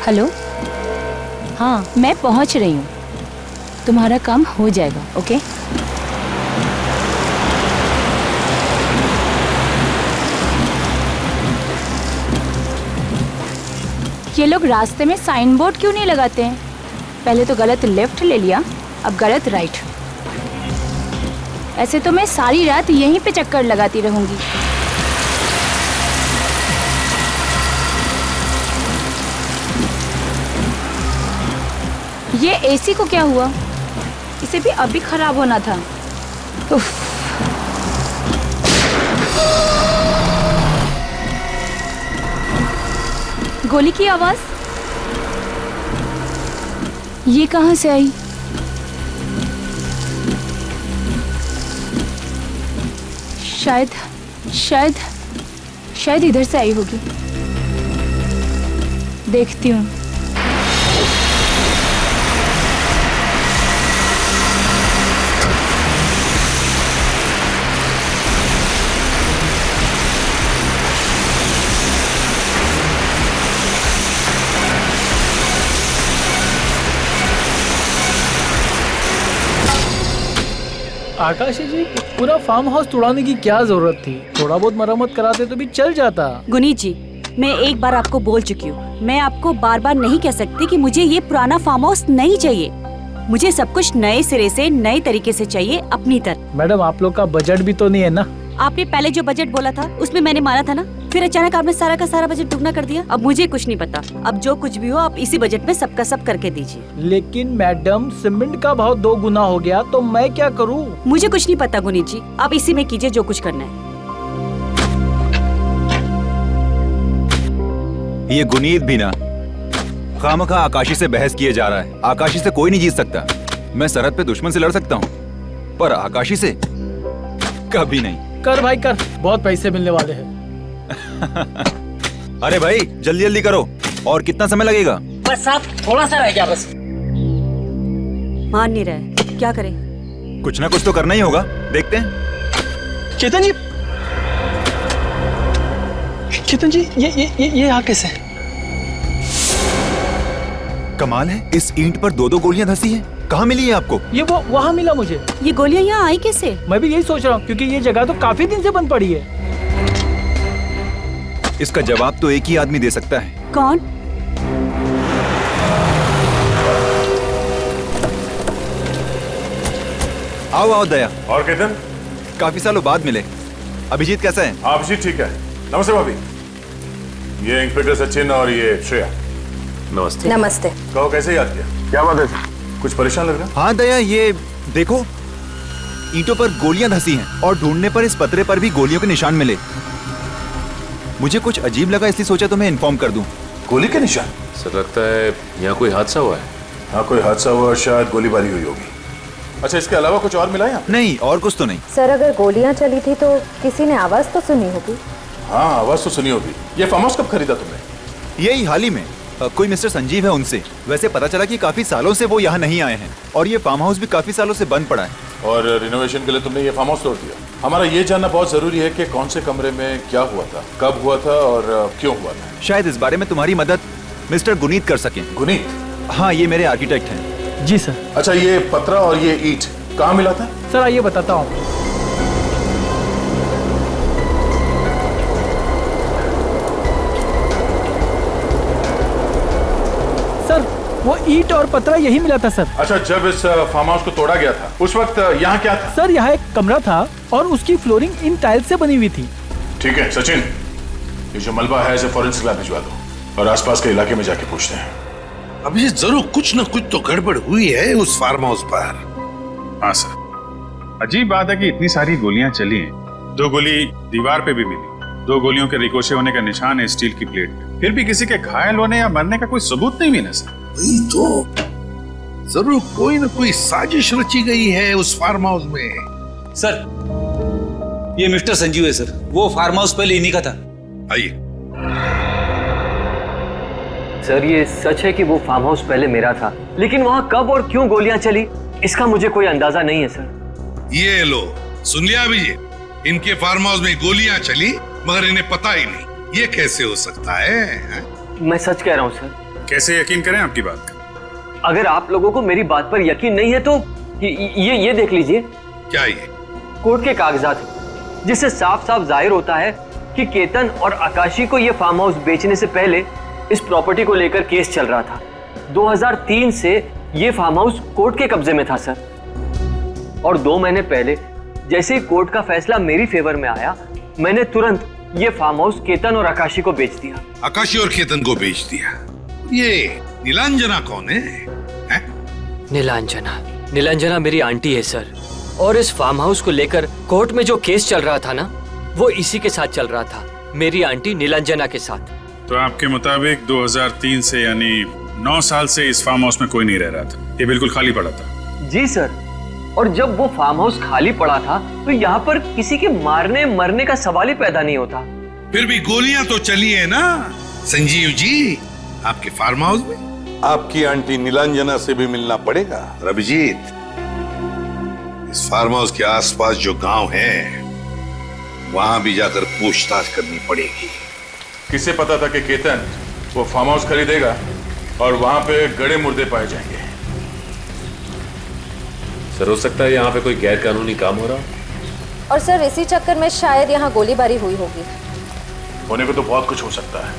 Hello, हाँ मैं पहुंच रही हूँ, तुम्हारा काम हो जाएगा। ओके ये लोग रास्ते में साइन बोर्ड क्यों नहीं लगाते हैं? पहले तो गलत लेफ्ट ले लिया, अब गलत राइट। ऐसे तो मैं सारी रात यहीं पे चक्कर लगाती रहूंगी। ये एसी को क्या हुआ? इसे भी अभी खराब होना था। उफ। गोली की आवाज ये कहां से आई? शायद शायद शायद इधर से आई होगी। देखती हूँ। आकाशी जी, पूरा फार्म हाउस तोड़ाने की क्या जरूरत थी? थोड़ा बहुत मरम्मत कराते तो भी चल जाता। गुनीत जी, मैं एक बार आपको बोल चुकी हूँ, मैं आपको बार बार नहीं कह सकती कि मुझे ये पुराना फार्म हाउस नहीं चाहिए। मुझे सब कुछ नए सिरे से नए तरीके से चाहिए, अपनी तरह। मैडम, आप लोग का बजट भी तो नहीं है ना? आपने पहले जो बजट बोला था उसमें मैंने माना था ना, फिर अचानक आपने सारा का सारा बजट दुगना कर दिया। अब मुझे कुछ नहीं पता, अब जो कुछ भी हो आप इसी बजट में सबका सब करके दीजिए। लेकिन मैडम, सीमेंट का भाव 2 गुना हो गया तो मैं क्या करूं? मुझे कुछ नहीं पता गुनीत जी, आप इसी में कीजिए जो कुछ करना है। ये गुनीत भी ना खामखा आकाशी से बहस किए जा रहा है। आकाशी से कोई नहीं जीत सकता। मैं सरहद पे दुश्मन से लड़ सकता हूँ, पर आकाशी से कभी नहीं। कर भाई कर, बहुत पैसे मिलने वाले हैं। अरे भाई जल्दी जल्दी करो। और कितना समय लगेगा? बस साहब, थोड़ा सा रह गया बस। मान नहीं रहा है, क्या करें? कुछ ना कुछ तो करना ही होगा, देखते हैं। चेतन जी, चेतन जी, ये यहाँ कैसे? कमाल है, इस ईंट पर 2-2 गोलियां धसी हैं। कहाँ मिली है आपको? ये वो वहाँ मिला मुझे। ये गोलियां यहाँ आई कैसे? मैं भी यही सोच रहा हूँ, क्योंकि ये जगह तो काफी दिन से बंद पड़ी है। इसका जवाब तो एक ही आदमी दे सकता है। कौन? आओ आओ दया। और केतन, काफी सालों बाद मिले। अभिजीत कैसा है? अभिजीत ठीक है। नमस्ते भाभी, ये इंस्पेक्टर सचिन और ये श्रेया। नमस्ते। नमस्ते। कहो, कैसे याद किया? क्या बात है सर? कुछ परेशान लग रहा? हाँ दया, ये देखो, ईंटों पर गोलियां धसी हैं और ढूंढने पर इस पतरे पर भी गोलियों के निशान मिले। मुझे कुछ अजीब लगा, इसलिए सोचा तुम्हें इन्फॉर्म कर दूं। गोली के निशान? सर लगता है यहाँ कोई हादसा हुआ है। हाँ, कोई हादसा हुआ और शायद गोलीबारी हुई होगी। अच्छा, इसके अलावा कुछ और मिला यहाँ? नहीं, और कुछ तो नहीं। सर, अगर गोलियां चली थी तो किसी ने आवाज तो सुनी होगी। हाँ, आवाज तो सुनी होगी। ये फार्म हाउस कब खरीदा तुमने? यही हाल ही में। कोई मिस्टर संजीव है, उनसे। वैसे पता चला कि काफी सालों से वो यहाँ नहीं आए हैं और ये फार्म हाउस भी काफी सालों से बंद पड़ा है। और रिनोवेशन के लिए तुमने ये फार्म हाउस तोड़ दिया। हमारा ये जानना बहुत जरूरी है कि कौन से कमरे में क्या हुआ था, कब हुआ था और क्यों हुआ था। शायद इस बारे में तुम्हारी मदद मिस्टर गुनीत कर सकें। गुनीत? हाँ, ये मेरे आर्किटेक्ट हैं। जी सर। अच्छा, ये पतरा और ये ईंट कहाँ मिला था? सर आइए बताता हूँ। सर, वो ईंट और पतरा यही मिला था सर। अच्छा, जब इस फार्म हाउस को तोड़ा गया था उस वक्त यहाँ क्या था? सर, यहाँ एक कमरा था और उसकी फ्लोरिंग इन टाइल्स से बनी हुई थी। ठीक है सचिन, ये जो मलबा है इसे फॉरेंसिक लैब भिजवा दो और आसपास के इलाके में जाके पूछते हैं। अभी जरूर कुछ न कुछ तो गड़बड़ हुई है उस फार्म हाउस पर। हाँ सर, अजीब बात है कि इतनी सारी गोलियां चली हैं। 2 गोली दीवार पे भी मिली, 2 गोलियों के रिकोशे होने का निशान है स्टील की प्लेट पे। फिर भी किसी के घायल होने या मरने का कोई सबूत नहीं मिला सर। वही तो, जरूर कोई न कोई साजिश रची गई है उस फार्म हाउस में। सर, ये मिस्टर संजीव है सर, वो फार्म हाउस पहले इन्हीं का था। आइए। सर, ये सच है कि वो फार्म हाउस पहले मेरा था, लेकिन वहाँ कब और क्यों गोलियां चली इसका मुझे कोई अंदाजा नहीं है सर। ये लो, सुन लिया अभिजीत? इनके फार्म हाउस में गोलियां चली मगर इन्हें पता ही नहीं। ये कैसे हो सकता है? मैं सच कह रहा हूँ सर, कैसे यकीन करें आपकी बात का? अगर आप लोगों को मेरी बात पर यकीन नहीं है तो ये देख लीजिए। क्या ये? कोर्ट के कागजात हैं, जिससे साफ साफ जाहिर होता है कि केतन और आकाशी को ये फार्म हाउस बेचने से पहले इस प्रॉपर्टी को लेकर केस चल रहा था। 2003 से ये फार्म हाउस कोर्ट के कब्जे में था सर। और 2 महीने पहले जैसे ही कोर्ट का फैसला मेरी फेवर में आया, मैंने तुरंत ये फार्म हाउस केतन और आकाशी को बेच दिया। आकाशी और केतन को बेच दिया? ये नीलांजना कौन है? नीलांजना मेरी आंटी है सर। और इस फार्म हाउस को लेकर कोर्ट में जो केस चल रहा था ना, वो इसी के साथ चल रहा था, मेरी आंटी नीलांजना के साथ। तो आपके मुताबिक 2003 से यानी 9 साल से इस फार्म हाउस में कोई नहीं रह रहा था, ये बिल्कुल खाली पड़ा था? जी सर। और जब वो फार्म हाउस खाली पड़ा था तो यहाँ पर किसी के मारने मरने का सवाल ही पैदा नहीं होता। फिर भी गोलियां तो चली है ना संजीव जी आपके फार्म हाउस में? आपकी आंटी नीलांजना से भी मिलना पड़ेगा। रविजीत, इस फार्म हाउस के आसपास जो गांव है वहां भी जाकर पूछताछ करनी पड़ेगी। किसे पता था कि केतन वो फार्म हाउस खरीदेगा और वहां पे गड़े मुर्दे पाए जाएंगे? सर, हो सकता है यहाँ पे कोई गैर कानूनी काम हो रहा हो। और सर इसी चक्कर में शायद यहाँ गोलीबारी हुई होगी। होने को तो बहुत कुछ हो सकता है,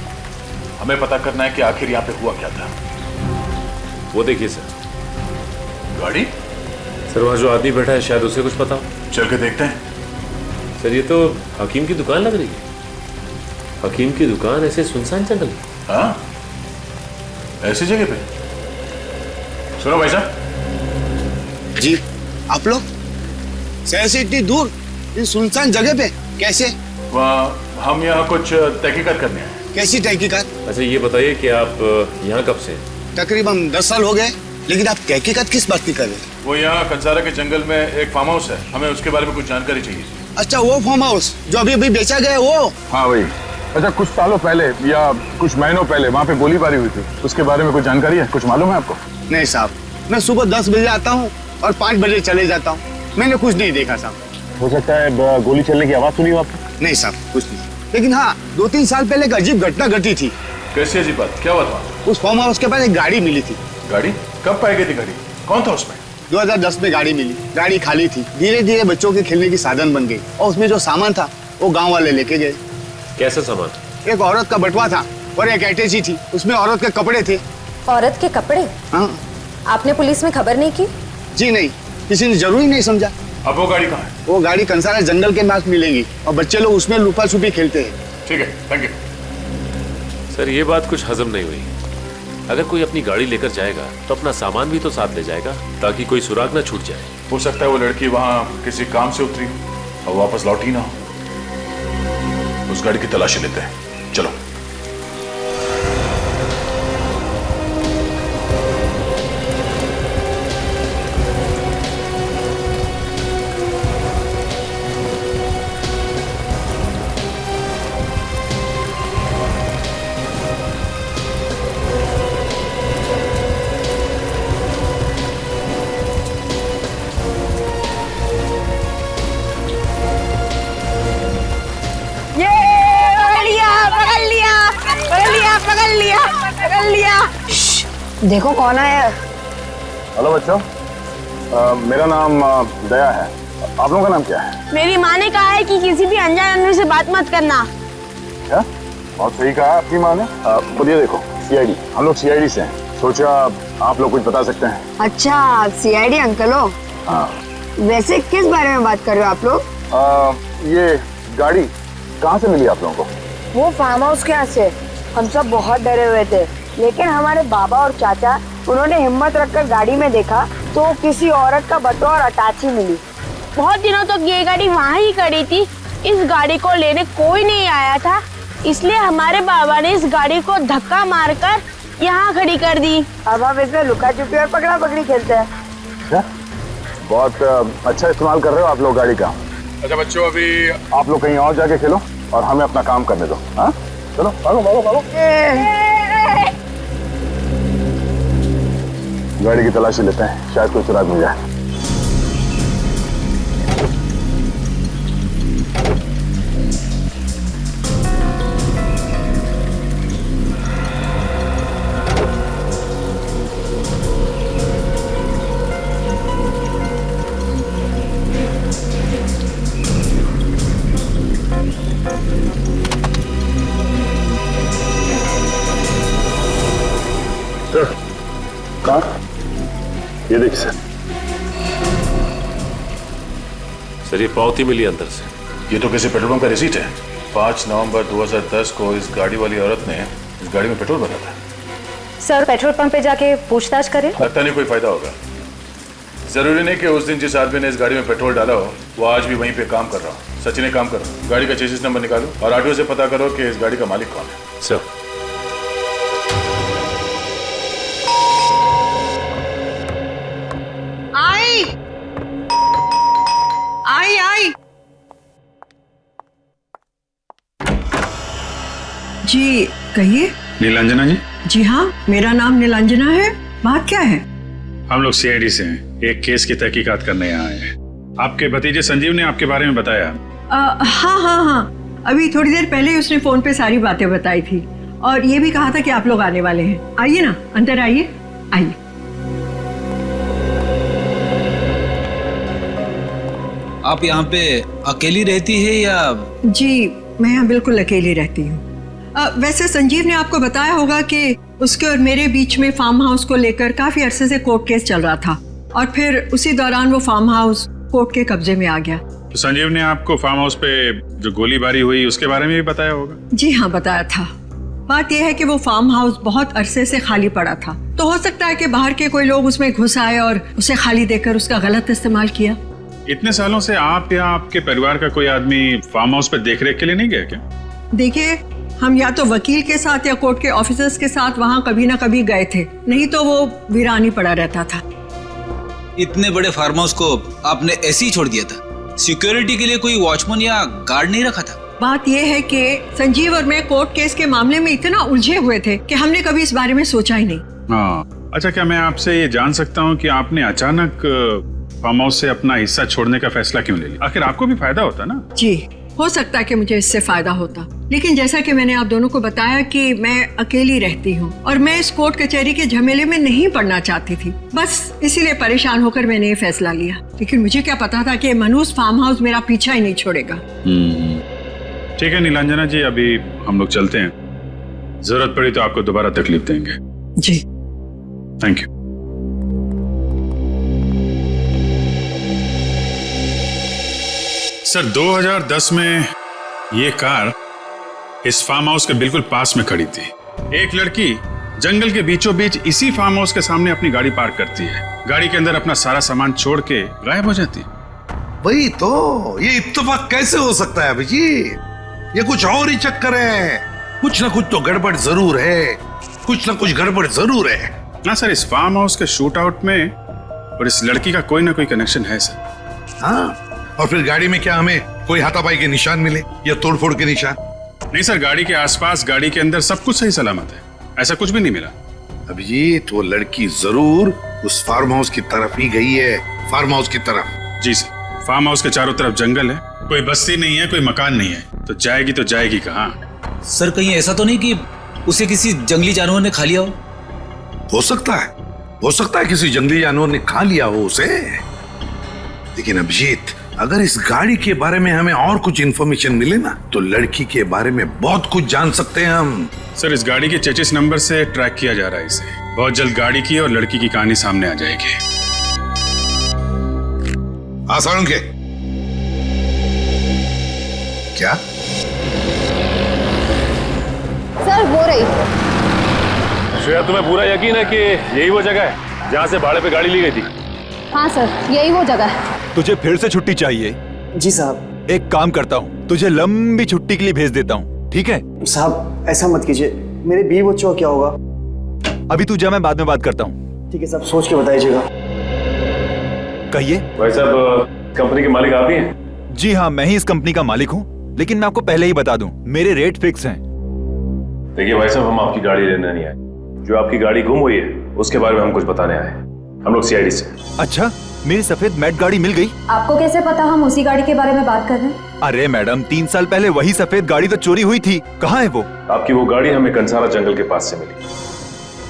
हमें पता करना है कि आखिर यहाँ पे हुआ क्या था। वो देखिए सर, गाड़ी। सर वहाँ जो आदमी बैठा है शायद उसे कुछ पता हो। चल के देखते हैं। सर ये तो हकीम की दुकान लग रही है। हकीम की दुकान ऐसे सुनसान जंगल में? हाँ, ऐसी जगह पे। सुनो भाई साहब जी, आप लोग शहर से इतनी दूर इस सुनसान जगह पे कैसे? हम यहाँ कुछ तहकीकात करने हैं। कैसी तहकीकात? अच्छा ये बताइए कि आप यहाँ कब से? तकरीबन 10 साल हो गए, लेकिन आप तहकीकात किस बात की कर रहे हैं? वो यहाँ कंसारा के जंगल में एक फार्म हाउस है, हमें उसके बारे में कुछ जानकारी चाहिए। अच्छा, वो फार्म हाउस जो अभी अभी बेचा गया वो? हाँ भाई। अच्छा, कुछ सालों पहले या कुछ महीनों पहले वहाँ पे गोलीबारी हुई थी, उसके बारे में कुछ जानकारी है? कुछ मालूम है आपको? नहीं साहब, मैं सुबह 10 बजे आता हूँ और 5 बजे चले जाता हूँ, मैंने कुछ नहीं देखा साहब। हो सकता है गोली चलने की आवाज सुनी हो आपने? नहीं साहब, कुछ नहीं। लेकिन हाँ, 2-3 साल पहले एक अजीब घटना घटी थी। कैसी अजीब बात? क्या हुआ था? उस फार्म हाउस के पास एक गाड़ी मिली थी। गाड़ी? कब पाई गई थी गाड़ी? कौन था उसमें? 2010 में गाड़ी मिली। गाड़ी खाली थी, धीरे धीरे बच्चों के खेलने की साधन बन गई और उसमें जो सामान था वो गांव वाले लेके गए। कैसा सामान? एक औरत का बटुआ था और एक अटैची थी, उसमें औरत के कपड़े थे। औरत के कपड़े? हाँ। आपने पुलिस में खबर नहीं की? जी नहीं, किसी ने जरूरी नहीं समझा। अब वो गाड़ी कहाँ है? वो गाड़ी कंसारा जंगल के पास मिलेगी और बच्चे लोग उसमें लुपा छुपी खेलते हैं। ठीक है, थैंक यू। सर ये बात कुछ हजम नहीं हुई। अगर कोई अपनी गाड़ी लेकर जाएगा तो अपना सामान भी तो साथ ले जाएगा ताकि कोई सुराग ना छूट जाए। हो सकता है वो लड़की वहाँ किसी काम से उतरी और वापस लौटी ना हो। उस गाड़ी की तलाशी लेते हैं, चलो। देखो कौन आया। हेलो बच्चों, मेरा नाम दया है। आप लोगों का नाम क्या है? मेरी माँ ने कहा है कि किसी भी अनजान आदमी से बात मत करना। क्या? बहुत सही कहा आपकी माँ ने। खुद ये देखो, सीआईडी। हम लोग सीआईडी से हैं, सोचा आप लोग कुछ बता सकते हैं। अच्छा, सीआईडी अंकल हो? हाँ। वैसे किस बारे में बात कर रहे हो आप लोग? ये गाड़ी कहाँ से मिली आप लोगों को? वो फार्म हाउस के यहाँ से। हम सब बहुत डरे हुए थे, लेकिन हमारे बाबा और चाचा, उन्होंने हिम्मत रखकर गाड़ी में देखा तो किसी औरत का बटुआ और अटैची मिली। बहुत दिनों तक ये गाड़ी वहाँ ही खड़ी थी। इस गाड़ी को लेने कोई नहीं आया था, इसलिए हमारे बाबा ने इस गाड़ी को धक्का मारकर यहाँ खड़ी कर दी। अब हम इसमें लुका छुपी और पकड़ा पकड़ी खेलते हैं। क्या? बहुत अच्छा इस्तेमाल कर रहे हो आप लोग गाड़ी का। अच्छा बच्चों, अभी आप लोग कहीं और जाके खेलो और हमें अपना काम करने दो। हाँ, चलो भागो भागो भागो। गाड़ी की तलाशी लेते हैं, शायद कोई सुराग मिल जाए। सर ये पावती मिली अंदर से। ये तो किसी पेट्रोल पंप का रिसीट है। 5 नवंबर 2010 को इस गाड़ी वाली औरत ने इस गाड़ी में पेट्रोल भरा था। सर पेट्रोल पंप पे जाके पूछताछ करें? लगता नहीं कोई फायदा होगा। जरूरी नहीं कि उस दिन जिस आदमी ने इस गाड़ी में पेट्रोल डाला हो वो आज भी वहीं पे काम कर रहा हो। सचिन, काम करो, गाड़ी का चेसिस नंबर निकालो और आरटीओ से पता करो कि इस गाड़ी का मालिक कौन है। सर आई जी कहिए। नीलांजना जी? जी हाँ, मेरा नाम नीलांजना है। बात क्या है? हम लोग सीआईडी से हैं, एक केस की तहकीकात करने यहाँ आए हैं। आपके भतीजे संजीव ने आपके बारे में बताया। हाँ, अभी थोड़ी देर पहले ही उसने फोन पे सारी बातें बताई थी और ये भी कहा था कि आप लोग आने वाले हैं। आइए ना, अंदर आइए। आइए। आप यहाँ पे अकेली रहती है या? जी मैं यहाँ बिल्कुल अकेली रहती हूँ। वैसे संजीव ने आपको बताया होगा कि उसके और मेरे बीच में फार्म हाउस को लेकर काफी अरसे से कोर्ट केस चल रहा था और फिर उसी दौरान वो फार्म हाउस कोर्ट के कब्जे में आ गया। तो संजीव ने आपको फार्म हाउस पे जो गोलीबारी हुई उसके बारे में भी बताया होगा? जी हाँ, बताया था। बात यह है कि वो फार्म हाउस बहुत अरसे से खाली पड़ा था, तो हो सकता है कि बाहर के कोई लोग उसमें घुस आए और उसे खाली देकर उसका गलत इस्तेमाल किया। इतने सालों से आप या आपके परिवार का कोई आदमी फार्म हाउस पे देखरेख के लिए नहीं गया क्या? देखिए, हम या तो वकील के साथ या कोर्ट के ऑफिसर्स के साथ वहाँ कभी ना कभी गए थे, नहीं तो वो वीरानी पड़ा रहता था। इतने बड़े फार्म हाउस को आपने ऐसे ही छोड़ दिया था? सिक्योरिटी के लिए कोई वॉचमैन या गार्ड नहीं रखा था? बात यह है कि संजीव और मैं कोर्ट केस के मामले में इतना उलझे हुए थे कि हमने कभी इस बारे में सोचा ही नहीं। हाँ, अच्छा, क्या मैं आपसे ये जान सकता हूँ कि आपने अचानक फार्म हाउस से अपना हिस्सा छोड़ने का फैसला क्यों ले लिया? आखिर आपको भी फायदा होता ना? जी, हो सकता है कि मुझे इससे फायदा होता, लेकिन जैसा कि मैंने आप दोनों को बताया कि मैं अकेली रहती हूँ और मैं इस कोर्ट कचहरी के झमेले में नहीं पड़ना चाहती थी। बस इसीलिए परेशान होकर मैंने ये फैसला लिया। लेकिन मुझे क्या पता था कि मनूस फार्म हाउस मेरा पीछा ही नहीं छोड़ेगा। ठीक है नीलांजना जी, अभी हम लोग चलते हैं। जरूरत पड़ी तो आपको दोबारा तकलीफ देंगे। जी, थैंक यू। सर, 2010 में ये कार इस फार्म हाउस के बिल्कुल पास में खड़ी थी। एक लड़की जंगल के बीचों बीच इसी फार्म हाउस के सामने अपनी गाड़ी पार्क करती है, गाड़ी के अंदर अपना सारा सामान छोड़ के गायब हो जाती है। वही तो, ये इत्तेफाक कैसे हो सकता है अभिजीत? ये कुछ और ही चक्कर है। कुछ ना कुछ तो गड़बड़ जरूर है, कुछ ना कुछ गड़बड़ जरूर है। ना सर, इस फार्म हाउस के शूट आउट में और इस लड़की का कोई ना कोई कनेक्शन है सर। हाँ, और फिर गाड़ी में क्या हमें कोई हाथापाई के निशान मिले या तोड़फोड़ के निशान? नहीं सर, गाड़ी के आसपास, गाड़ी के अंदर सब कुछ सही सलामत है, ऐसा कुछ भी नहीं मिला। अभिजीत, वो लड़की जरूर उस फार्म हाउस की तरफ ही गई है, फार्म हाउस की तरफ। जी सर, फार्म हाउस के चारों तरफ जंगल है, कोई बस्ती नहीं है, कोई मकान नहीं है, तो जाएगी कहाँ? सर, कहीं ऐसा तो नहीं कि उसे किसी जंगली जानवर ने खा लिया हो? हो सकता है किसी जंगली जानवर ने खा लिया हो उसे। लेकिन अभिजीत, अगर इस गाड़ी के बारे में हमें और कुछ इंफॉर्मेशन मिले ना, तो लड़की के बारे में बहुत कुछ जान सकते हैं हम। सर, इस गाड़ी के चेचिस नंबर से ट्रैक किया जा रहा है इसे। बहुत जल्द गाड़ी की और लड़की की कहानी सामने आ जाएगी। आसान के क्या? सर, हो रही। श्रेया, तुम्हें पूरा यकीन है कि यही वो जगह है जहाँ से भाड़े पे गाड़ी ली गई थी? हाँ सर, यही वो जगह है। तुझे फिर से छुट्टी चाहिए? जी साहब। एक काम करता हूँ, तुझे लंबी छुट्टी के लिए भेज देता हूँ, ठीक है? साहब, ऐसा मत कीजिए, मेरे बीवी बच्चों का क्या होगा? अभी तू जा, मैं बाद में बात करता हूँ। ठीक है साहब, सोच के बताइएगा। कहिए। भाई साहब, कंपनी के मालिक आप ही हैं? जी हाँ, मैं ही इस कंपनी का मालिक हूँ, लेकिन मैं आपको पहले ही बता दूं, मेरे रेट फिक्स हैं। देखिए भाई साहब, हम आपकी गाड़ी लेने नहीं आए। जो आपकी गाड़ी गुम हुई है उसके बारे में हम कुछ बताने आए। हम लोग सीआईडी से। अच्छा, मेरी सफेद मैट गाड़ी मिल गई? आपको कैसे पता हम उसी गाड़ी के बारे में बात कर रहे हैं? अरे मैडम, 3 साल पहले वही सफेद गाड़ी तो चोरी हुई थी। कहाँ है वो? आपकी वो गाड़ी हमें कंसारा जंगल के पास से मिली।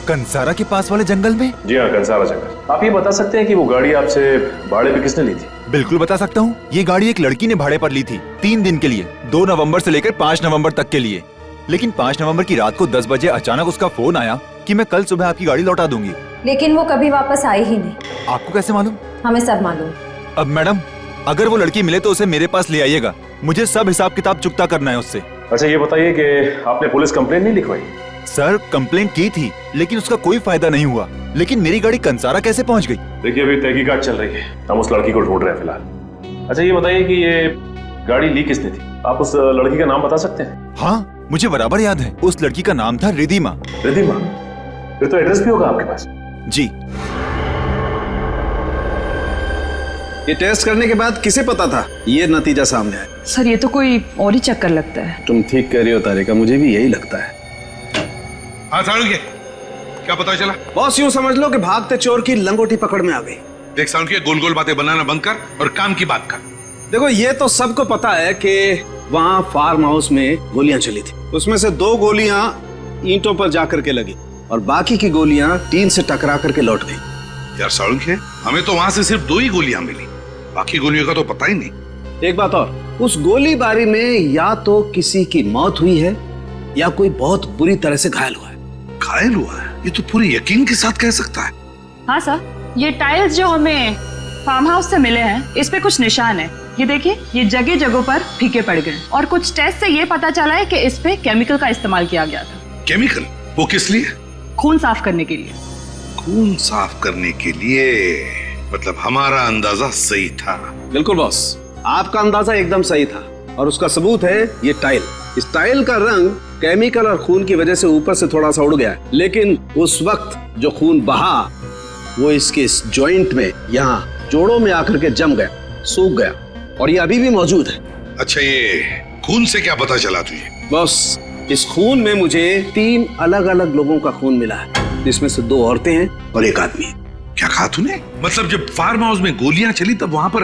कंसारा के पास वाले जंगल में? जी हाँ, कंसारा जंगल। आप ये बता सकते हैं कि वो गाड़ी आपसे भाड़े पे किसने ली थी? बिल्कुल बता सकता हूँ। ये गाड़ी एक लड़की ने भाड़े पर ली थी 3 दिन के लिए, 2 नवंबर से लेकर 5 नवंबर तक के लिए। लेकिन 5 नवंबर की रात को 10 बजे अचानक उसका फोन आया कि मैं कल सुबह आपकी गाड़ी लौटा दूंगी। लेकिन वो कभी वापस आई ही नहीं। आपको कैसे मालूम? हमें सब मालूम। अब मैडम, अगर वो लड़की मिले तो उसे मेरे पास ले आइएगा। मुझे सब हिसाब किताब चुकता करना है उससे। अच्छा ये बताइए कि आपने पुलिस कंप्लेंट नहीं लिखवाई? सर कंप्लेंट की थी लेकिन उसका कोई फायदा नहीं हुआ। लेकिन मेरी गाड़ी कंसारा कैसे पहुंच गई? देखिए अभी तहकीकात चल रही है, हम उस लड़की को ढूंढ रहे हैं फिलहाल। अच्छा ये बताइए कि ये गाड़ी ली किसने थी? आप उस लड़की का नाम बता सकते हैं? हाँ मुझे बराबर याद है, उस लड़की का नाम था रिधिमा। रिधिमा? फिर तो एड्रेस भी होगा आपके पास। जी। ये टेस्ट करने के बाद किसे पता था ये नतीजा सामने आया? सर ये तो कोई और ही चक्कर लगता है। तुम ठीक कह रही हो तारिका, मुझे भी यही लगता है। हाँ सालुंखे, क्या पता चला? बॉस यूं समझ लो कि भागते चोर की लंगोटी पकड़ में आ गई। देख सालुंखे, गोल गोल बातें बनाना बंद कर और काम की बात कर। देखो ये तो सबको पता है कि वहाँ फार्म हाउस में गोलियां चली थी। उसमें से 2 गोलियां ईंटों पर जाकर के लगी और बाकी की गोलियां टीन से टकरा करके लौट गई। यार सालुंखे, हमें तो वहां से सिर्फ 2 ही गोलियां मिली, बाकी गोलियों का तो पता ही नहीं। एक बात और, उस गोलीबारी में या तो किसी की मौत हुई है या कोई बहुत बुरी तरह से घायल हुआ है। घायल हुआ है? ये तो पूरे यकीन के साथ कह सकता है। हाँ सर, ये टाइल्स जो हमें फार्म हाउस से मिले हैं इस पे कुछ निशान है। ये देखिए, ये जगह जगहों पर फीके पड़ गए और कुछ टेस्ट से ये पता चला है कि इस पे केमिकल का इस्तेमाल किया गया था। केमिकल? वो किस लिए? खून साफ करने के लिए। खून साफ करने के लिए? मतलब हमारा अंदाजा सही था। बिल्कुल बॉस, आपका अंदाजा एकदम सही था और उसका सबूत है ये टाइल। इस टाइल का रंग केमिकल और खून की वजह से ऊपर से थोड़ा सा उड़ गया है, लेकिन उस वक्त जो खून बहा वो इसके इस जॉइंट में, यहाँ जोड़ों में आकर के जम गया, सूख गया और ये अभी भी मौजूद है। अच्छा ये खून से क्या पता चला तुझे? बॉस, इस खून में मुझे 3 अलग अलग लोगों का खून मिला है, जिसमें से 2 औरतें हैं और 1 आदमी। क्या कहा तूने? मतलब जब फार्म हाउस में गोलियां चली तब वहां पर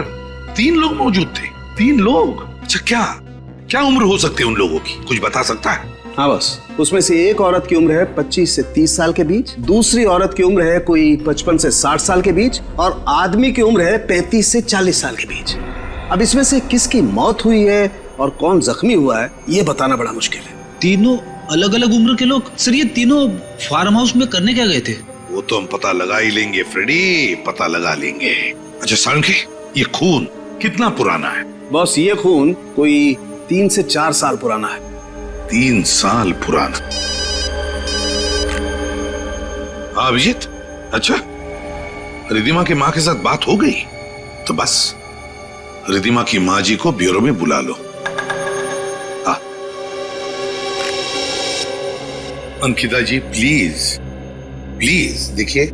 3 लोग मौजूद थे? 3 लोग? अच्छा क्या क्या उम्र हो सकती है उन लोगों की, कुछ बता सकता है? हाँ बस, उसमें से एक औरत की उम्र है 25 से 30 साल के बीच, दूसरी औरत की उम्र है कोई 55 से 60 साल के बीच और आदमी की उम्र है 35 से 40 साल के बीच। अब इसमें से किसकी मौत हुई है और कौन जख्मी हुआ है ये बताना बड़ा मुश्किल है। तीनों अलग अलग उम्र के लोग? सर ये तीनों फार्म हाउस में करने क्या गए थे? वो तो हम पता लगा ही लेंगे फ्रेडी, पता लगा लेंगे। अच्छा सालुंखे, ये खून कितना पुराना है? बॉस ये खून कोई 3 से 4 साल पुराना है। 3 साल पुराना? हाँ अभिजीत, अच्छा रिधिमा की माँ के साथ बात हो गई? तो बस रिधिमा की माँ जी को ब्यूरो में बुला लो। हाँ अंकिता जी प्लीज प्लीज देखिए,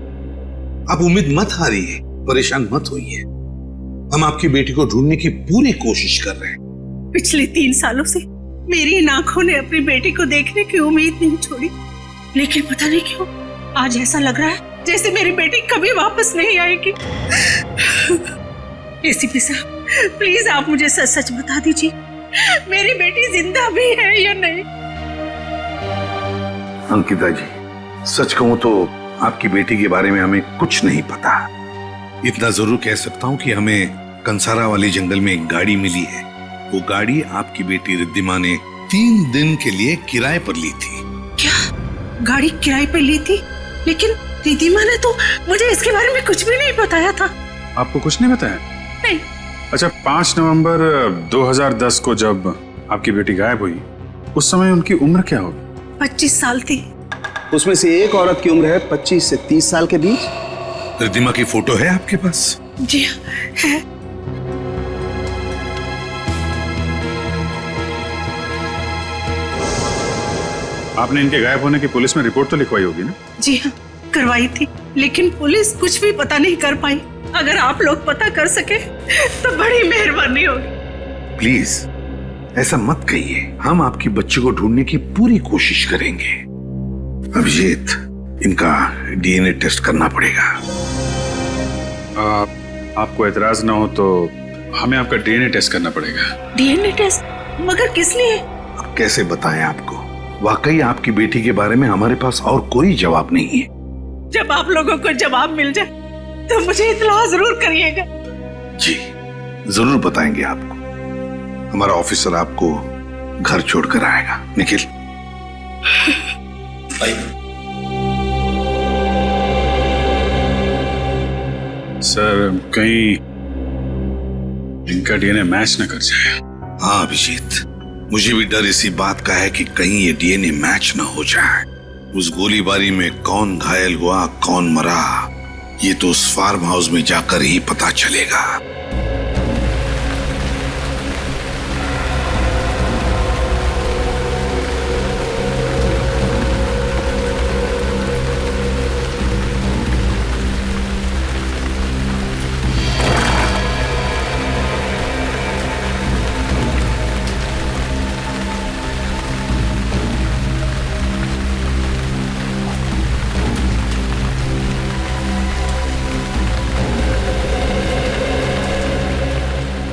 आप उम्मीद मत हारिए, परेशान मत होइए। हम आपकी बेटी को ढूंढने की पूरी कोशिश कर रहे हैं। पिछले 3 सालों से मेरी इन आंखों ने अपनी बेटी को देखने की उम्मीद नहीं छोड़ी, लेकिन पता नहीं क्यों आज ऐसा लग रहा है जैसे मेरी बेटी कभी वापस नहीं आएगी। एसीपी साहब, प्लीज आप मुझे सच सच बता दीजिए, मेरी बेटी जिंदा भी है या नहीं? अंकिता जी सच कहूं तो आपकी बेटी के बारे में हमें कुछ नहीं पता। इतना जरूर कह सकता हूं कि हमें कंसारा वाले जंगल में एक गाड़ी मिली है। वो गाड़ी आपकी बेटी रिद्धिमा ने 3 दिन के लिए किराए पर ली थी। क्या गाड़ी किराए पर ली थी? लेकिन रिद्धिमा ने तो मुझे इसके बारे में कुछ भी नहीं बताया था। आपको कुछ नहीं बताया? नहीं। अच्छा 5 नवंबर 2010 को जब आपकी बेटी गायब हुई उस समय उनकी उम्र क्या होगी? 25 साल थी। उसमें से एक औरत की उम्र है 25 से 30 साल के बीच। रिद्धिमा की फोटो है आपके पास? जी है। आपने इनके गायब होने की पुलिस में रिपोर्ट तो लिखवाई होगी ना? जी हाँ करवाई थी, लेकिन पुलिस कुछ भी पता नहीं कर पाई। अगर आप लोग पता कर सके तो बड़ी मेहरबानी होगी। प्लीज ऐसा मत कहिए, हम आपकी बच्ची को ढूंढने की पूरी कोशिश करेंगे। अभिजीत, इनका डीएनए टेस्ट करना पड़ेगा। आपको एतराज ना हो तो हमें आपका डीएनए टेस्ट करना पड़ेगा। DNA test? मगर किस लिए? अब कैसे बताएं आपको, वाकई आपकी बेटी के बारे में हमारे पास और कोई जवाब नहीं है। जब आप लोगों को जवाब मिल जाए तो मुझे इत्तला जरूर करिएगा। जी जरूर बताएंगे आपको। हमारा ऑफिसर आपको घर छोड़कर आएगा। निखिल सर कहीं इनका डीएनए मैच न कर जाए। हाँ अभिजीत, मुझे भी डर इसी बात का है कि कहीं ये डीएनए मैच न हो जाए। उस गोलीबारी में कौन घायल हुआ, कौन मरा, ये तो उस फार्म हाउस में जाकर ही पता चलेगा।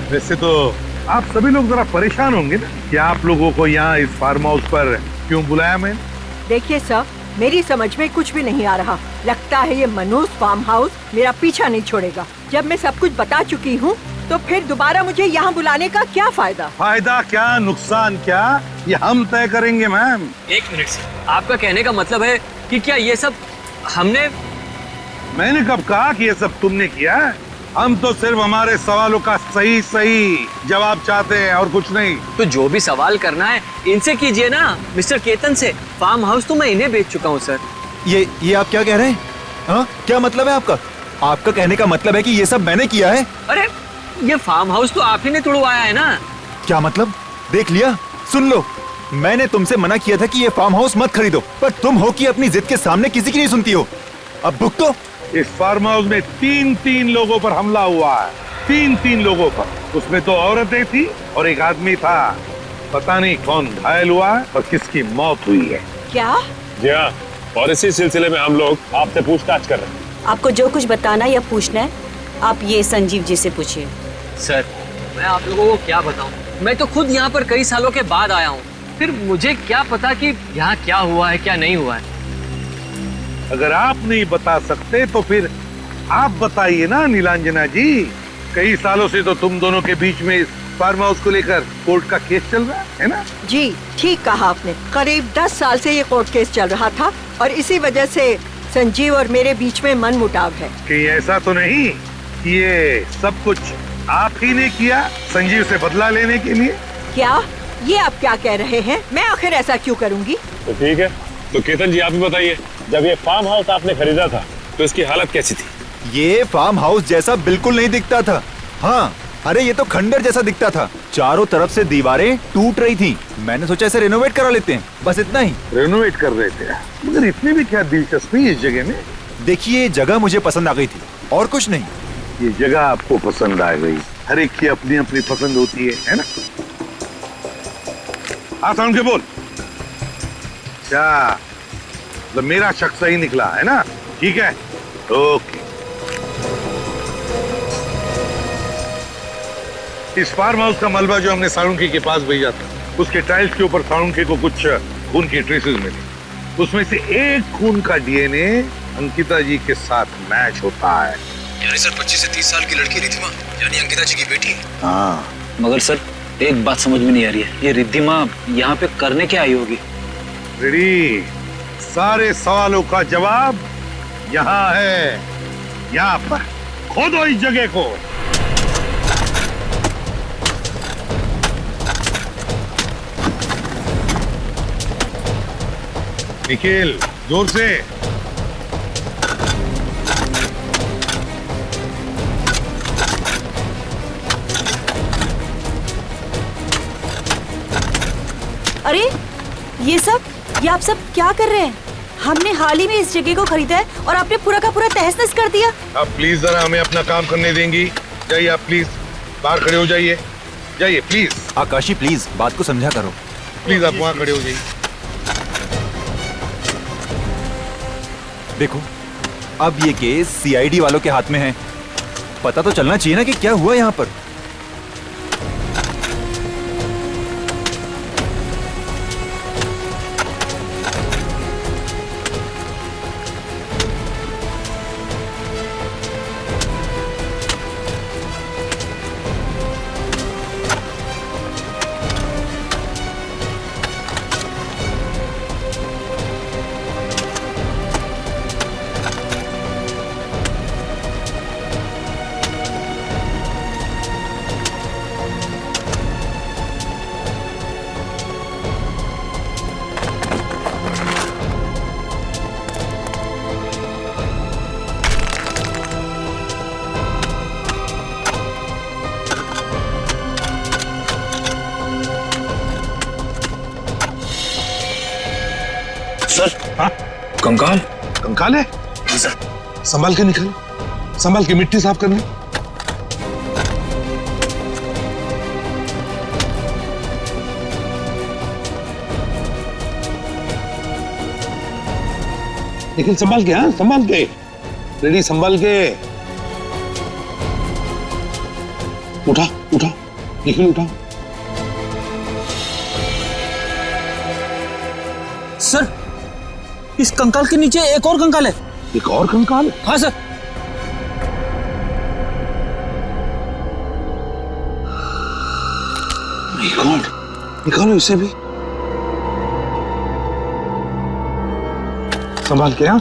वैसे तो आप सभी लोग जरा परेशान होंगे ना कि आप लोगों को यहाँ इस फार्म हाउस पर क्यों बुलाया मैंने। देखिए सर, मेरी समझ में कुछ भी नहीं आ रहा। लगता है ये मनोज फार्म हाउस मेरा पीछा नहीं छोड़ेगा। जब मैं सब कुछ बता चुकी हूँ तो फिर दोबारा मुझे यहाँ बुलाने का क्या फायदा? फायदा क्या, नुकसान क्या, ये हम तय करेंगे मैम। एक मिनट सर, आपका कहने का मतलब है कि क्या ये सब मैंने कब कहा कि ये सब तुमने किया? हम तो सिर्फ हमारे सवालों का सही सही जवाब चाहते हैं और कुछ नहीं। तो जो भी सवाल करना है इनसे कीजिए ना, मिस्टर केतन से। फार्म हाउस तो मैं इन्हें बेच चुका हूँ सर। ये आप क्या कह रहे हैं? हाँ, क्या मतलब है आपका? आपका कहने का मतलब है कि ये सब मैंने किया है? अरे ये फार्म हाउस तो आप ही ने तुड़वाया है ना। क्या मतलब? देख लिया, सुन लो, मैंने तुमसे मना किया था कि ये फार्म हाउस मत खरीदो, पर तुम हो कि अपनी जिद के सामने किसी की नहीं सुनती हो। अब भुगतो। इस फार्म हाउस में तीन लोगों पर हमला हुआ है। तीन लोगों पर। उसमें 2 औरतें थी और एक आदमी था। पता नहीं कौन घायल हुआ और किसकी मौत हुई है। क्या? जी हाँ, और इसी सिलसिले में हम लोग आपसे पूछताछ कर रहे हैं। आपको जो कुछ बताना या पूछना है आप ये संजीव जी से पूछिए। सर, मैं आप लोगों को क्या बताऊं? मैं तो खुद यहाँ पर कई सालों के बाद आया हूँ। फिर मुझे क्या पता कि यहाँ क्या हुआ है क्या नहीं हुआ है। अगर आप नहीं बता सकते तो फिर आप बताइए ना नीलांजना जी। कई सालों से तो तुम दोनों के बीच में इस फार्म हाउस को लेकर कोर्ट का केस चल रहा है ना? जी ठीक कहा आपने। करीब 10 साल से ये कोर्ट केस चल रहा था और इसी वजह से संजीव और मेरे बीच में मनमुटाव है। कहीं ऐसा तो नहीं कि ये सब कुछ आप ही ने किया संजीव से बदला लेने के लिए? क्या ये आप क्या कह रहे हैं? मैं आखिर ऐसा क्यों करूँगी? तो ठीक है, तो केतन जी आप ही बताइए, जब ये फार्म हाउस आपने खरीदा था तो इसकी हालत कैसी थी? ये फार्म हाउस जैसा बिल्कुल नहीं दिखता था। हाँ, अरे ये तो खंडर जैसा दिखता था। चारों तरफ से दीवारें टूट रही थी। मैंने सोचा इसे रेनोवेट करा लेते हैं, बस इतना ही। रेनोवेट कर रहे थे, मगर इतनी भी क्या दिलचस्पी इस जगह में? देखिए, जगह मुझे पसंद आ गई थी और कुछ नहीं। ये जगह आपको पसंद आ गई? हर एक की अपनी अपनी पसंद होती है ना? आसान के बोल। क्या तो मेरा शक सही निकला है ना? ठीक है, ओके। इस फार्म हाउस का मलबा जो हमने साळुंखे के पास भेजा था, उसके टाइल्स के ऊपर साळुंखे को कुछ खून की ट्रेसेस मिली। उसमें से एक खून का डीएनए अंकिता जी के साथ मैच होता है। यानी सर 25 से 30 साल की लड़की रिद्धिमा यानी अंकिता जी की बेटी है? हाँ। मगर सर एक बात समझ में नहीं आ रही है, ये रिद्धिमा यहाँ पे करने क्या आई होगी? रेडी, सारे सवालों का जवाब यहाँ है। यहाँ पर खोदो इस जगह को। निखिल, जोर से। अरे ये आप सब क्या कर रहे हैं? हमने हाल ही में इस जगह को खरीदा है और आपने पूरा का पूरा तहस-नहस कर दिया। आप प्लीज जरा हमें अपना काम करने देंगी? जाइए आप प्लीज, बाहर खड़े हो जाइए। जाइए प्लीज। आकाशी प्लीज बात को समझा करो। प्लीज आप वहाँ खड़े हो जाइए। देखो, अब ये केस सीआईडी वालों के हाथ में है। पता तो चलना चाहिए ना कि क्या हुआ यहाँ पर। सर। हाँ कंकाल। कंकाल है? सर संभाल के निकाल, संभाल के मिट्टी साफ करनी। लेकिन संभाल के, हाँ संभाल के, रेडी संभाल के। उठा उठा निखिल उठा। सर इस कंकाल के नीचे एक और कंकाल है। एक और कंकाल? हाँ सर। गॉड, निकालो इसे भी। संभाल के, हाँ।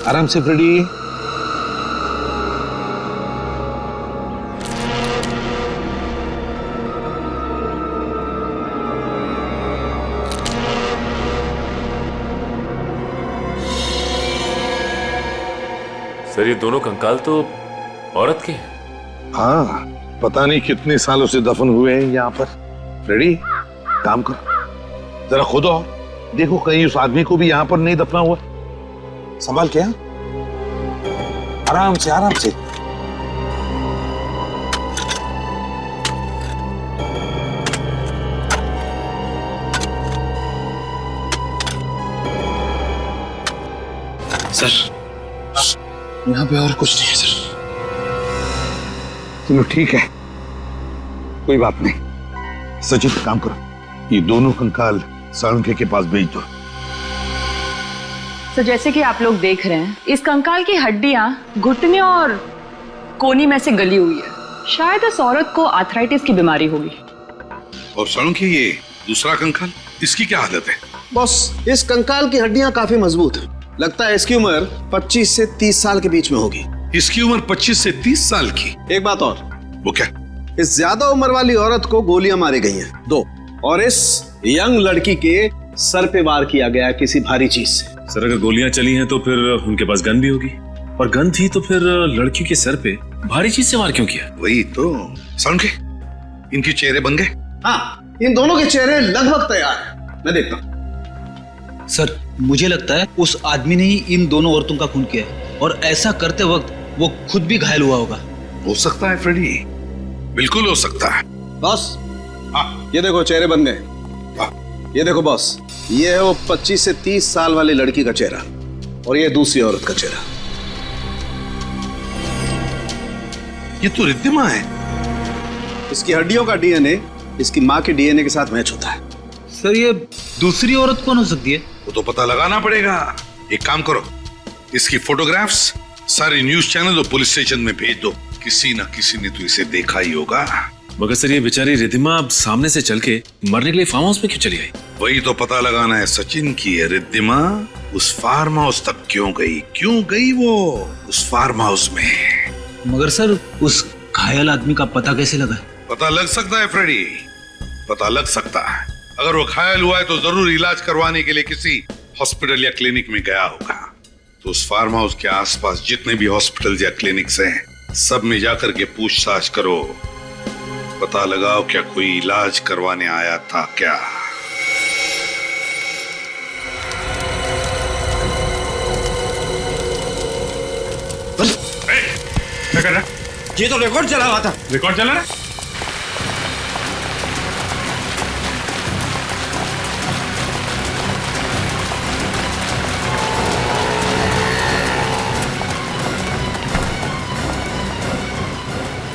आराम से फ्रेडी। सर ये दोनों कंकाल तो औरत के हैं। हाँ पता नहीं कितने सालों से दफन हुए हैं यहाँ पर। रेडी काम करो, जरा खोदो और देखो कहीं उस आदमी को भी यहाँ पर नहीं दफना हुआ। संभाल के, हाँ आराम से आराम से। सर यहाँ पे और कुछ नहीं है सर। चलो ठीक है, कोई बात नहीं। सचिन काम करो, ये दोनों कंकाल साळुंखे के पास भेज दो। तो जैसे कि आप लोग देख रहे हैं, इस कंकाल की हड्डियां घुटने और कोनी में से गली हुई है। शायद इस औरत को आर्थराइटिस की बीमारी होगी। और साळुंखे ये दूसरा कंकाल, इसकी क्या हालत है? बॉस इस कंकाल की हड्डियां काफी मजबूत है। लगता है इसकी उम्र 25 से 30 साल के बीच में होगी। इसकी उम्र 25 से 30 साल की? एक बात और। वो क्या? इस ज्यादा उम्र वाली औरत को गोलियां मारी गई हैं 2, और इस यंग लड़की के सर पे वार किया गया किसी भारी चीज से। सर अगर गोलियां चली हैं तो फिर उनके पास गन भी होगी, और गन थी तो फिर लड़की के सर पे भारी चीज से वार क्यों किया? वही तो। साळुंखे इनके चेहरे बन गए? हाँ इन दोनों के चेहरे लगभग तैयार है, मैं देखता हूँ। सर मुझे लगता है उस आदमी ने ही इन दोनों औरतों का खून किया है, और ऐसा करते वक्त वो खुद भी घायल हुआ होगा। हो सकता है फ्रेडी, बिल्कुल हो सकता है। बॉस हाँ ये देखो चेहरे बन गए। ये देखो बॉस, ये है वो 25 से 30 साल वाली लड़की का चेहरा, और ये दूसरी औरत का चेहरा। ये तो रिद्धिमा है। इसकी हड्डियों का डीएनए इसकी माँ के डीएनए के साथ मैच होता है। सर ये दूसरी औरत कौन हो सकती है? वो तो पता लगाना पड़ेगा। एक काम करो, इसकी फोटोग्राफ्स सारे न्यूज चैनल और पुलिस स्टेशन में भेज दो। किसी ना किसी ने तो इसे देखा ही होगा। मगर सर ये बेचारी रिद्धिमा अब सामने से चल के मरने के लिए फार्म हाउस में क्यों चली आई? वही तो पता लगाना है सचिन की रिद्धिमा उस फार्म हाउस तक क्यों गई वो उस फार्म हाउस में। मगर सर उस घायल आदमी का पता कैसे लगा? पता लग सकता है फ्रेडी, पता लग सकता है। अगर वो घायल हुआ है तो जरूर इलाज करवाने के लिए किसी हॉस्पिटल या क्लिनिक में गया होगा। तो उस फार्म हाउस के आसपास जितने भी हॉस्पिटल या क्लिनिक्स हैं, सब में जाकर के पूछताछ करो, पता लगाओ क्या कोई इलाज करवाने आया था क्या। क्या कर रहा? ये तो रिकॉर्ड चला रहा था। रिकॉर्ड चला रहा?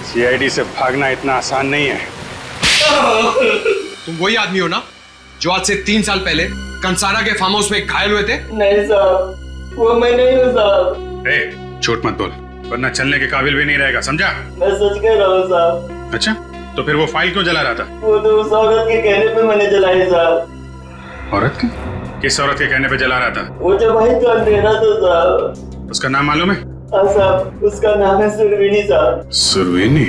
सीआईडी से भागना इतना आसान नहीं है। तुम वही आदमी हो ना जो आज से 3 साल पहले कंसारा के फार्म हाउस में घायल हुए थे? नहीं साहब, वो मैं नहीं हूँ साहब। झूठ मत बोल, वरना चलने के काबिल भी नहीं रहेगा, समझा? मैं सच कह रहा हूँ साहब। अच्छा, तो फिर वो फाइल क्यों जला रहा था? वो तो उस औरत के कहने पे मैंने जलाई साहब। औरत के? किस औरत के कहने पे जला रहा था? वो जो भाई तो अंधेरा था साहब। उसका नाम मालूम है? हाँ साहब, उसका नाम है सुरवीनी साहब। सुरवीनी?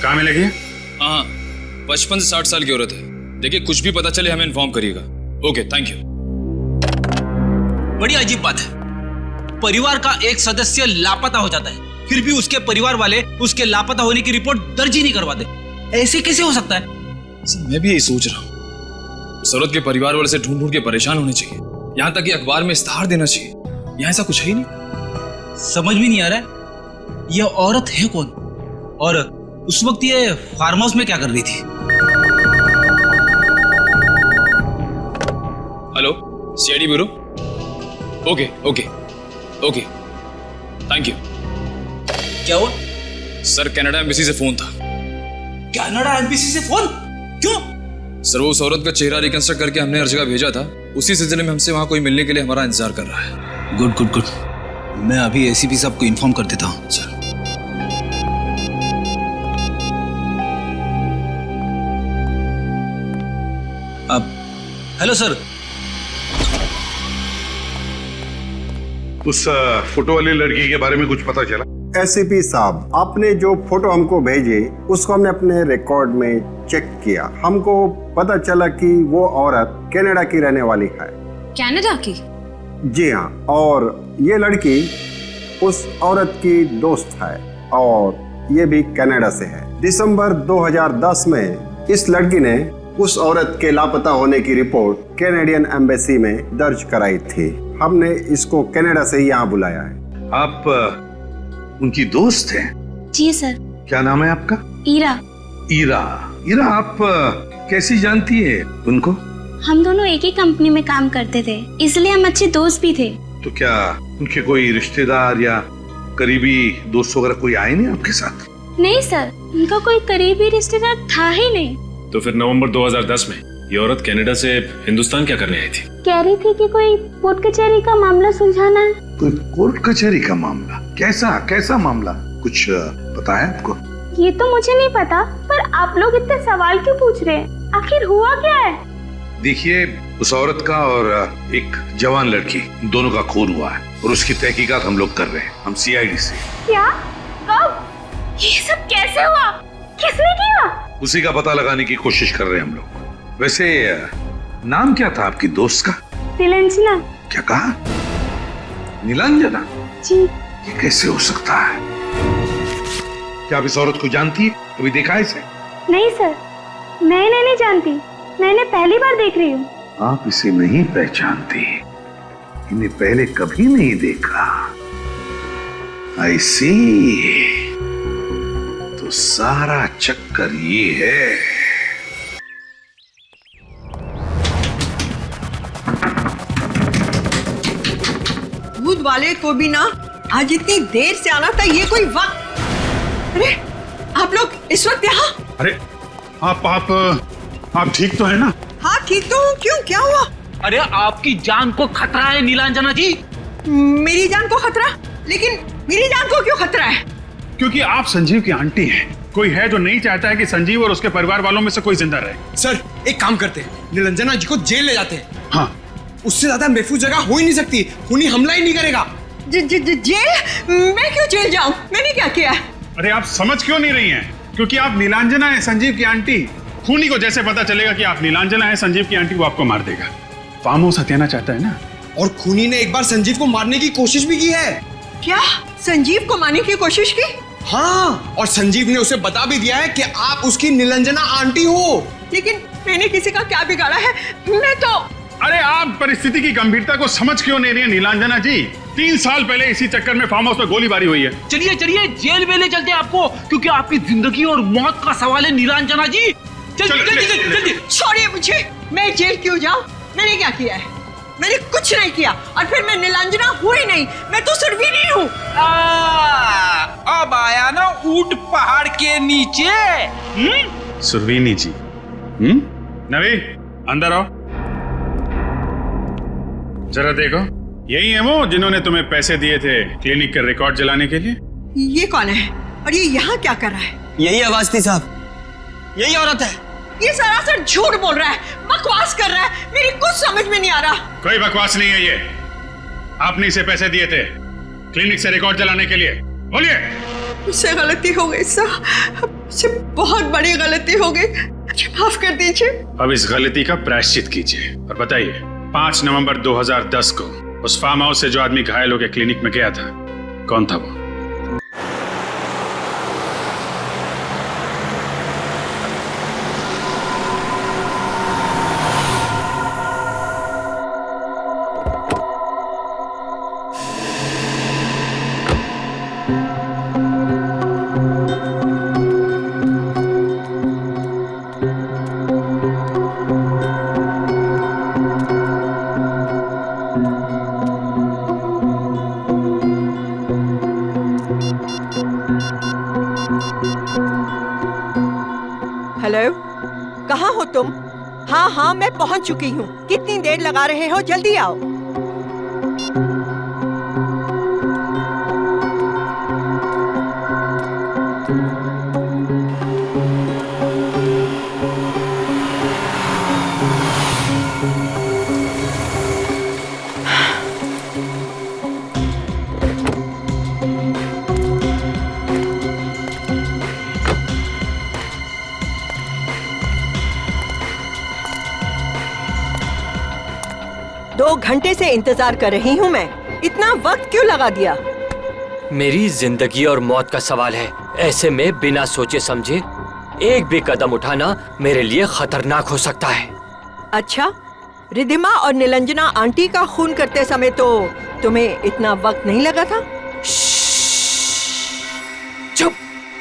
कहाँ मिलेगी? हाँ 55 से 60 साल की औरत है। देखिए कुछ भी पता चले हमें इन्फॉर्म करिएगा। Okay thank you. बड़ी अजीब बात है, परिवार का एक सदस्य लापता हो जाता है, फिर भी उसके परिवार वाले उसके लापता होने की रिपोर्ट दर्ज ही नहीं करवाते। ऐसे कैसे हो सकता है? सर मैं भी यही सोच रहा हूँ। सौरभ के परिवार वाले से ढूंढ ढूंढ के परेशान होने चाहिए, यहाँ तक कि अखबार में इश्तेहार देना चाहिए। यहाँ ऐसा कुछ है ही नहीं। समझ भी नहीं आ रहा है यह औरत है कौन, और उस वक्त ये फार्म हाउस में क्या कर रही थी? Hello, CID bureau. Okay okay okay, thank you. क्या हुआ? सर कनाडा एम्बेसी से फोन था। कनाडा एम्बेसी से फोन? क्यों? सर वो उस औरत का चेहरा रिकंस्ट्रक्ट करके हमने हर जगह भेजा था, उसी सिलसिले में हमसे वहां कोई मिलने के लिए हमारा इंतजार कर रहा है। गुड गुड गुड, मैं अभी एसीपी साहब को इन्फॉर्म कर देता हूँ। सर अब हेलो सर। उस फोटो वाली लड़की के बारे में कुछ पता चला? एसीपी साहब, आपने जो फोटो हमको भेजे उसको हमने अपने रिकॉर्ड में चेक किया। हमको पता चला कि वो औरत कनाडा की रहने वाली है। कनाडा की? जी हाँ, और ये लड़की उस औरत की दोस्त है और ये भी कनाडा से है। दिसंबर 2010 में इस लड़की ने उस औरत के लापता होने की रिपोर्ट कैनेडियन एम्बेसी में दर्ज कराई थी। हमने इसको कनाडा से यहाँ बुलाया है। आप उनकी दोस्त हैं? जी सर। क्या नाम है आपका? ईरा। ईरा। ईरा, आप कैसी जानती है उनको? हम दोनों एक ही कंपनी में काम करते थे, इसलिए हम अच्छे दोस्त भी थे। तो क्या उनके कोई रिश्तेदार या करीबी दोस्त वगैरह कोई आए नहीं आपके साथ? नहीं सर, उनका कोई करीबी रिश्तेदार था ही नहीं। तो फिर नवंबर 2010 में ये औरत कनाडा से हिंदुस्तान क्या करने आई थी? कह रही थी कि कोई कोर्ट कचहरी का मामला सुलझाना है। कोई कोर्ट कचहरी का मामला? कैसा मामला? कुछ पता है आपको? ये तो मुझे नहीं पता, पर आप लोग इतने सवाल क्यों पूछ रहे हैं? आखिर हुआ क्या है? देखिए, उस औरत का और एक जवान लड़की, दोनों का खून हुआ है और उसकी तहकीकात हम लोग कर रहे हैं, हम सीआईडी से। क्या? कब? ये सब कैसे हुआ? किसने किया? उसी का पता लगाने की कोशिश कर रहे हैं हम लोग। वैसे नाम क्या था आपकी दोस्त का? नीलांजना। क्या कहा? नीलांजना? जी। ये कैसे हो सकता है? क्या आप इस औरत को जानती है? कभी देखा है इसे? नहीं सर, मैं नहीं जानती, मैंने पहली बार देख रही हूँ। आप इसे नहीं पहचानती? इन्हें पहले कभी नहीं देखा? आई सी। तो सारा चक्कर ये है। दूध वाले को भी ना आज इतनी देर से आना था, ये कोई वक्त? अरे आप लोग इस वक्त यहाँ? अरे आप ठीक तो है ना? हाँ ठीक तो हूँ। क्यों, क्या हुआ? अरे आपकी जान को खतरा है नीलांजना जी। मेरी जान को खतरा? लेकिन मेरी जान को क्यों खतरा है? क्योंकि आप संजीव की आंटी हैं। कोई है जो नहीं चाहता है कि संजीव और उसके परिवार वालों में से कोई जिंदा रहे। सर एक काम करते हैं, नीलांजना जी को जेल ले जाते हैं। हाँ, उससे ज्यादा महफूज जगह हो ही नहीं सकती, खूनी हमला ही नहीं करेगा। जेल? मैं क्यों जेल जाऊं? मैंने क्या किया? अरे आप समझ क्यों नहीं रही हैं? क्योंकि आप नीलांजना है, संजीव की आंटी। खूनी को जैसे पता चलेगा कि आप नीलांजना है, संजीव की आंटी, वो आपको मार देगा। फार्म हाउस हथियाना चाहता है ना। और खूनी ने एक बार संजीव को मारने की कोशिश भी की है। क्या? संजीव को मारने की कोशिश की? हाँ, और संजीव ने उसे बता भी दिया है कि आप उसकी नीलांजना आंटी हो। लेकिन मैंने किसी का क्या बिगाड़ा है? मैं तो... अरे आप परिस्थिति की गंभीरता को समझ क्यों नहीं रही है नीलांजना जी? 3 साल पहले इसी चक्कर में फार्म हाउस में गोलीबारी हुई है। चलिए जेल में ले चलते हैं आपको, क्योंकि आपकी जिंदगी और मौत का सवाल है नीलांजना जी। जल्दी। छोड़िए मुझे, मैं जेल क्यों जाऊं? मैंने क्या किया है? मैंने कुछ नहीं किया, और फिर मैं नीलांजना हूँ ही नहीं, मैं तो सुरवीनी हूँ। अब आया ना ऊंट पहाड़ के नीचे। सुरवीनी जी। नवी अंदर आओ, जरा देखो, यही है वो जिन्होंने तुम्हें पैसे दिए थे क्लिनिक के रिकॉर्ड जलाने के लिए? ये कौन है और ये यहाँ क्या कर रहा है? यही आवाज थी साहब, यही औरत है। ये सरासर झूठ बोल रहा है, बकवास कर रहा है, मेरी कुछ समझ में नहीं आ रहा। कोई बकवास नहीं है ये, आपने इसे पैसे दिए थे क्लिनिक से रिकॉर्ड जलाने के लिए। बोलिए। मुझसे गलती हो गई साहब, मुझसे बहुत बड़ी गलती हो गई, माफ कर दीजिए। अब इस गलती का प्रायश्चित कीजिए और बताइए, 5 नवंबर 2010 को उस फार्म हाउस से जो आदमी घायल होकर क्लिनिक में गया था, कौन था वो? हाँ हाँ, मैं पहुंच चुकी हूँ। कितनी देर लगा रहे हो? जल्दी आओ। दो घंटे से इंतजार कर रही हूँ मैं। इतना वक्त क्यों लगा दिया? मेरी जिंदगी और मौत का सवाल है। ऐसे में बिना सोचे समझे एक भी कदम उठाना मेरे लिए खतरनाक हो सकता है। अच्छा, रिधिमा और निलंजना आंटी का खून करते समय तो तुम्हें इतना वक्त नहीं लगा था? चुप!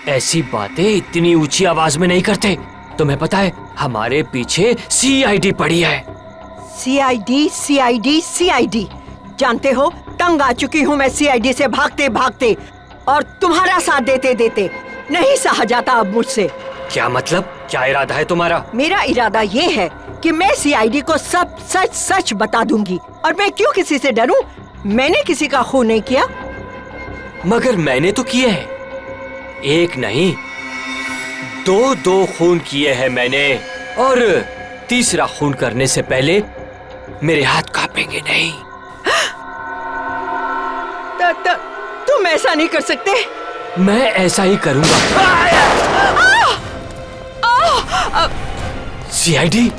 ऐसी बातें इतनी ऊंची आवाज में नहीं करते। तुम्हें पता है हमारे पीछे सीआईडी पड़ी है। सीआईडी सीआईडी सीआईडी, जानते हो तंग आ चुकी हूँ मैं सीआईडी से भागते भागते, और तुम्हारा साथ देते देते नहीं सहा जाता अब मुझसे। क्या मतलब? क्या इरादा है तुम्हारा? मेरा इरादा ये है कि मैं सीआईडी को सब सच सच बता दूंगी। और मैं क्यों किसी से डरूं? मैंने किसी का खून नहीं किया। मगर मैंने तो किए हैं। एक नहीं, दो खून किए हैं मैंने, और तीसरा खून करने से पहले मेरे हाथ कांपेंगे नहीं। तुम ऐसा नहीं कर सकते। मैं ऐसा ही करूंगा। सीआईडी?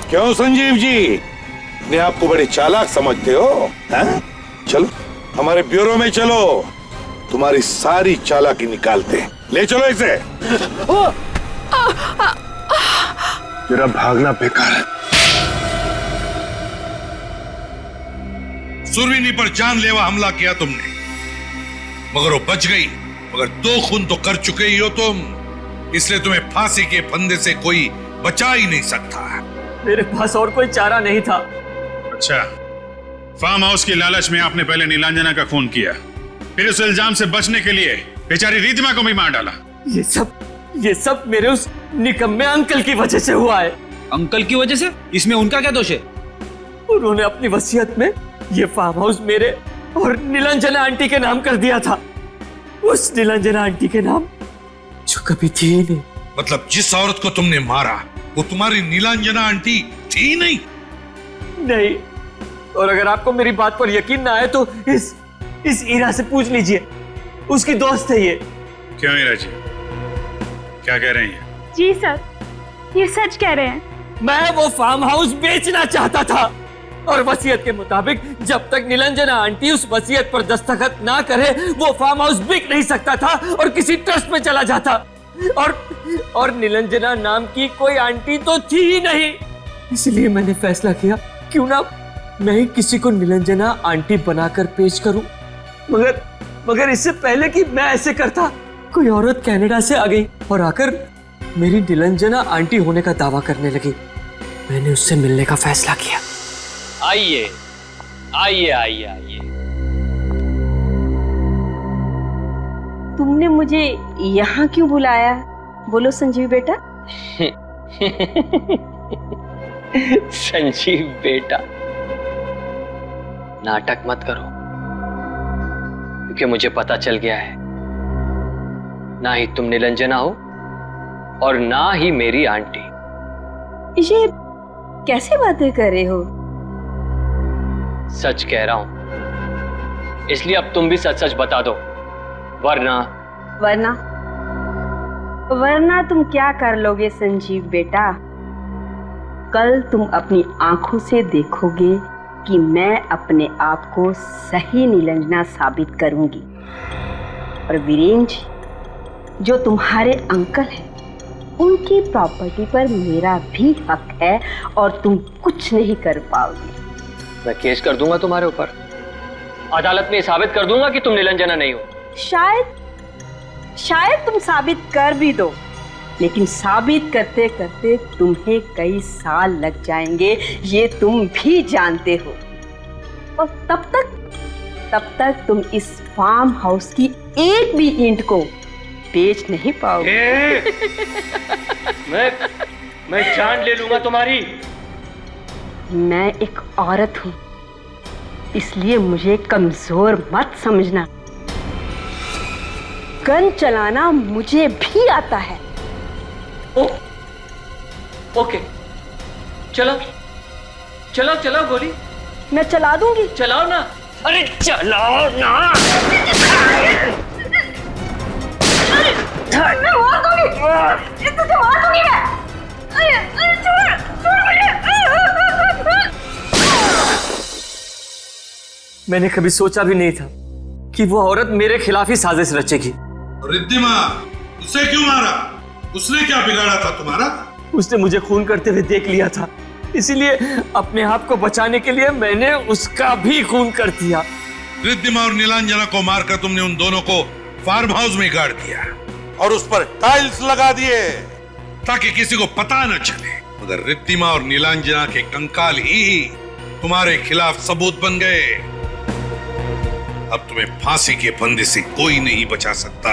क्यों संजीव जी, अपने आप को बड़े चालाक समझते हो? हैं? चलो हमारे ब्यूरो में चलो, तुम्हारी सारी चालाकी निकालते हैं। ले चलो इसे। तेरा भागना बेकार है। सुरवीनी पर जानलेवा हमला किया तुमने, मगर वो बच गई। मगर 2 खून तो कर चुके ही हो तुम, इसलिए तुम्हें फांसी के फंदे से कोई बचा ही नहीं सकता। मेरे पास और कोई चारा नहीं था। अच्छा, फार्म हाउस की लालच में आपने पहले नीलांजना का खून किया, फिर उस इल्जाम से बचने के लिए बेचारी रिधिमा को भी मार डाला। ये सब मेरे उस निकम्मे अंकल की वजह से हुआ है। अंकल की वजह से? इसमें उनका क्या दोष है? उन्होंने अपनी वसीयत में ये फार्म हाउस मेरे और नीलांजना आंटी के नाम कर दिया था। उस नीलांजना आंटी के नाम जो कभी थी ही नहीं। मतलब जिस औरत को तुमने मारा वो तुम्हारी नीलांजना आंटी थी नहीं? नहीं। और अगर आपको मेरी बात पर यकीन ना आए तो इस ईरा से पूछ लीजिए, उसकी दोस्त है ये। क्यों ईरा जी, क्या कह रही हैं? जी सर, ये सच कह रहे हैं। मैं वो फार्म हाउस बेचना चाहता था, और वसीयत के मुताबिक जब तक निलंजना आंटी उस वसीयत पर दस्तखत ना करे वो फार्म हाउस बिक नहीं सकता था और किसी ट्रस्ट में चला जाता। और निलंजना नाम की कोई आंटी तो थी ही नहीं। इसलिए मैंने फैसला किया क्यों ना मैं ही किसी को निलंजना आंटी बनाकर पेश करूं। मगर इससे पहले कि मैं ऐसे करता, कोई औरत कनाडा से आ गई और आकर मेरी निलंजना आंटी होने का दावा करने लगी। मैंने उससे मिलने का फैसला किया। आइए आइए आइए आइए। तुमने मुझे यहाँ क्यों बुलाया? बोलो संजीव बेटा। संजीव बेटा, नाटक मत करो, क्योंकि मुझे पता चल गया है ना ही तुम निलंजना हो और ना ही मेरी आंटी। ये कैसे बातें कर रहे हो? सच कह रहा हूं, इसलिए अब तुम भी सच सच बता दो, वरना तुम क्या कर लोगे संजीव बेटा? कल तुम अपनी आंखों से देखोगे कि मैं अपने आप को सही निलंजना साबित करूंगी। और वीरेंद्र जी, जो तुम्हारे अंकल हैं, उनकी प्रॉपर्टी पर मेरा भी हक है और तुम कुछ नहीं कर पाओगे। मैं केस कर दूंगा तुम्हारे ऊपर, अदालत में साबित कर दूंगा कि तुम निलंजना नहीं हो। शायद तुम साबित कर भी दो, लेकिन साबित करते करते तुम्हें कई साल लग जाएंगे, ये तुम भी जानते हो। और तब तक तुम इस फार्म हाउस की एक भी ईंट को बेच नहीं पाओगे। मैं जान ले लूंगा तुम्हारी। मैं एक औरत हूं, इसलिए मुझे कमजोर मत समझना। गन चलाना मुझे भी आता है। ओके, चलो चलो चलो गोली। मैं चला दूंगी। चलाओ ना। अरे चलाओ ना। मैं मार दूंगी। तुझे मार दूंगी मैं। अरे छोड़ छोड़ मुझे। मैंने कभी सोचा भी नहीं था कि वो औरत मेरे खिलाफ ही साजिश रचेगी। रिद्धिमा, उसे क्यों मारा? उसने क्या बिगाड़ा था तुम्हारा? उसने मुझे खून करते हुए देख लिया था, इसीलिए अपने आप को बचाने के लिए मैंने उसका भी खून कर दिया। रिद्धिमा और नीलांजना को मारकर तुमने उन दोनों को फार्म हाउस में गाड़ दिया और उस पर टाइल्स लगा दिए ताकि किसी को पता न चले। मगर रिद्धिमा और नीलांजना के कंकाल ही तुम्हारे खिलाफ सबूत बन गए। अब तुम्हें फांसी के फंदे से कोई नहीं बचा सकता।